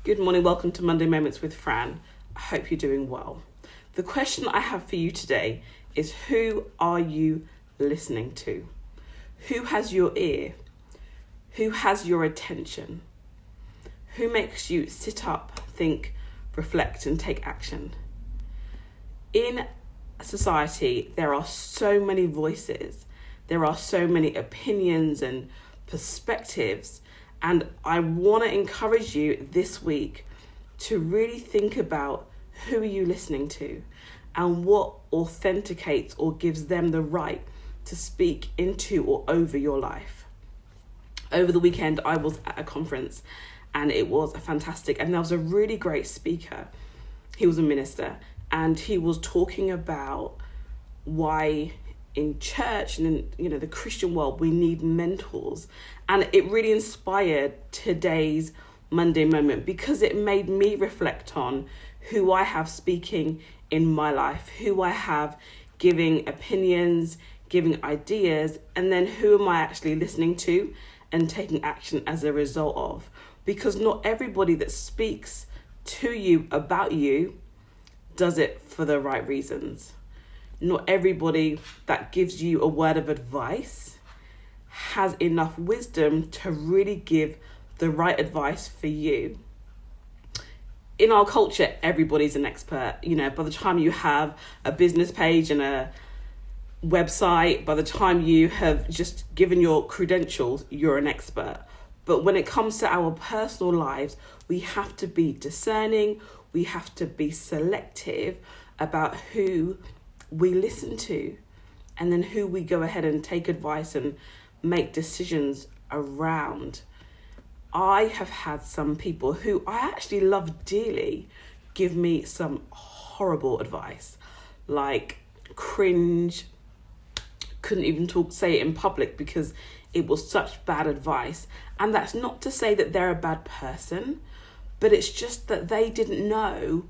Good morning, welcome to Monday Moments with Fran. I hope you're doing well. The question I have for you today is, who are you listening to? Who has your ear? Who has your attention? Who makes you sit up, think, reflect and take action? In society, there are so many voices. There are so many opinions and perspectives. And I want to encourage you this week to really think about, who are you listening to and what authenticates or gives them the right to speak into or over your life. Over the weekend, I was at a conference and it was fantastic. And there was a really great speaker. He was a minister and he was talking about why in church and in the Christian world we need mentors, and it really inspired today's Monday moment because it made me reflect on who I have speaking in my life, who I have giving opinions, giving ideas, and then who am I actually listening to and taking action as a result of. Because not everybody that speaks to you about you does it for the right reasons. Not everybody that gives you a word of advice has enough wisdom to really give the right advice for you. In our culture, everybody's an expert. By the time you have a business page and a website, by the time you have just given your credentials, you're an expert. But when it comes to our personal lives, we have to be discerning. We have to be selective about who we listen to, and then who we go ahead and take advice and make decisions around. I have had some people who I actually love dearly give me some horrible advice, like cringe, couldn't even say it in public because it was such bad advice. And that's not to say that they're a bad person, but it's just that they didn't know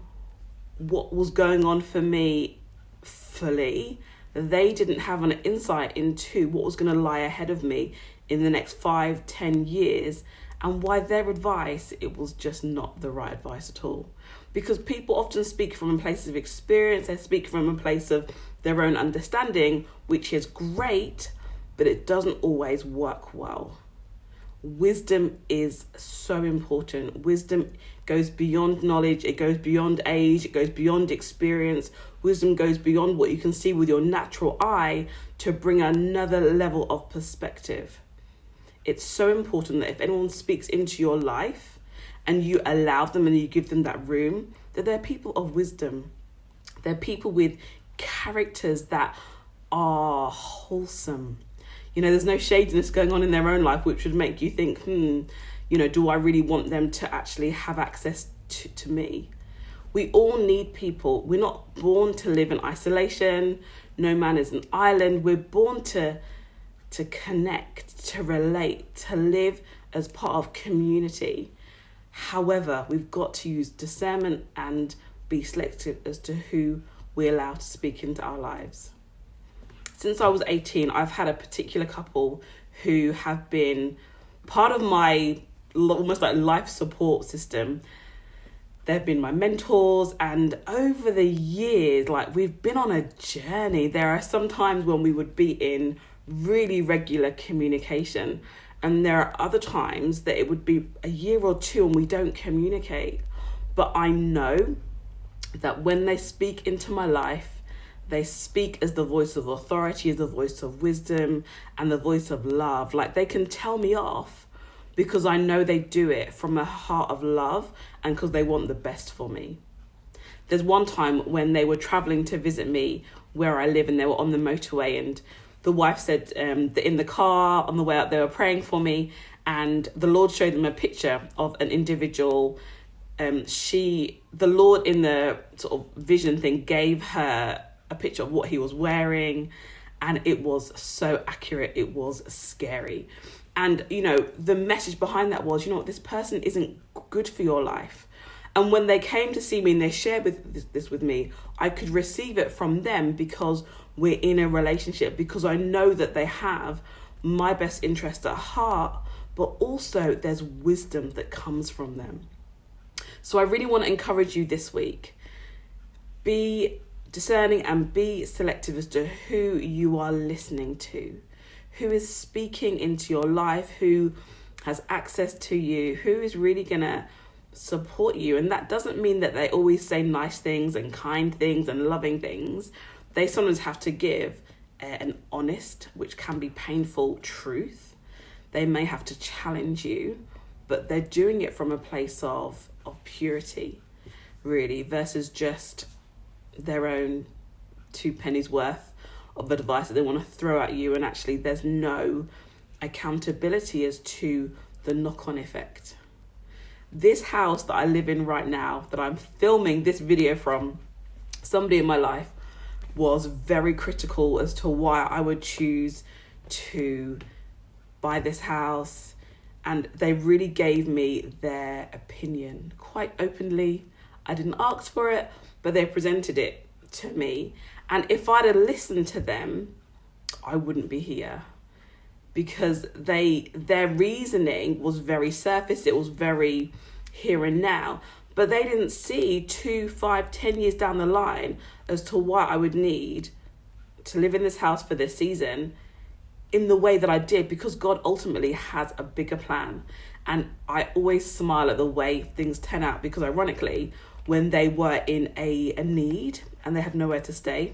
what was going on for me fully. They didn't have an insight into what was going to lie ahead of me in the next 5-10 years, and why their advice, it was just not the right advice at all. Because people often speak from a place of experience, they speak from a place of their own understanding, which is great, but it doesn't always work well. Wisdom is so important. Wisdom goes beyond knowledge, it goes beyond age, it goes beyond experience. Wisdom goes beyond what you can see with your natural eye to bring another level of perspective. It's so important that if anyone speaks into your life and you allow them and you give them that room, that they're people of wisdom. They're people with characters that are wholesome. There's no shadiness going on in their own life, which would make you think, do I really want them to actually have access to me? We all need people. We're not born to live in isolation. No man is an island. We're born to connect, to relate, to live as part of community. However, we've got to use discernment and be selective as to who we allow to speak into our lives. Since I was 18, I've had a particular couple who have been part of my almost like life support system. They've been my mentors, and over the years, we've been on a journey. There are some times when we would be in really regular communication, and there are other times that it would be a year or two and we don't communicate. But I know that when they speak into my life, they speak as the voice of authority, as the voice of wisdom, and the voice of love. They can tell me off because I know they do it from a heart of love and because they want the best for me. There's one time when they were traveling to visit me where I live, and they were on the motorway, and the wife said that in the car on the way up they were praying for me, and the Lord showed them a picture of an individual. The Lord in the sort of vision thing gave her a picture of what he was wearing, and it was so accurate, it was scary. And the message behind that was, this person isn't good for your life. And when they came to see me and they shared this with me, I could receive it from them because we're in a relationship, because I know that they have my best interest at heart, but also there's wisdom that comes from them. So I really want to encourage you this week. Be discerning and be selective as to who you are listening to, who is speaking into your life, who has access to you, who is really going to support you. And that doesn't mean that they always say nice things and kind things and loving things. They sometimes have to give an honest, which can be painful, truth. They may have to challenge you, but they're doing it from a place of purity, really, versus just their own 2 pennies worth of advice that they want to throw at you, and actually there's no accountability as to the knock-on effect. This house that I live in right now, that I'm filming this video from, somebody in my life was very critical as to why I would choose to buy this house, and they really gave me their opinion quite openly. I didn't ask for it, but they presented it to me. And if I'd have listened to them, I wouldn't be here, because their reasoning was very surface. It was very here and now, but they didn't see 2, 5, 10 years down the line as to why I would need to live in this house for this season in the way that I did, because God ultimately has a bigger plan. And I always smile at the way things turn out, because ironically, when they were in a need and they had nowhere to stay,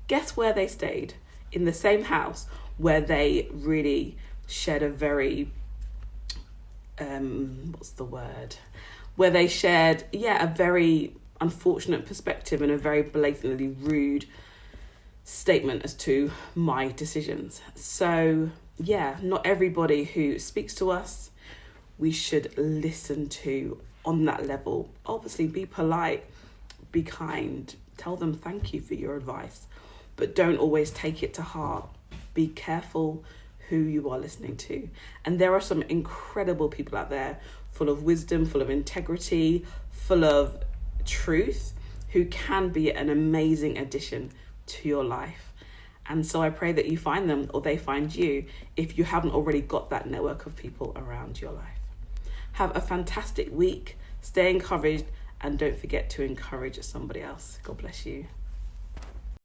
guess where they stayed? In the same house where they really shared a very, where they shared, a very unfortunate perspective and a very blatantly rude statement as to my decisions. So not everybody who speaks to us we should listen to on that level. Obviously, be polite, be kind, tell them thank you for your advice, but don't always take it to heart. Be careful who you are listening to. And there are some incredible people out there, full of wisdom, full of integrity, full of truth, who can be an amazing addition to your life. And so I pray that you find them, or they find you, if you haven't already got that network of people around your life. Have a fantastic week. Stay encouraged, and don't forget to encourage somebody else. God bless you.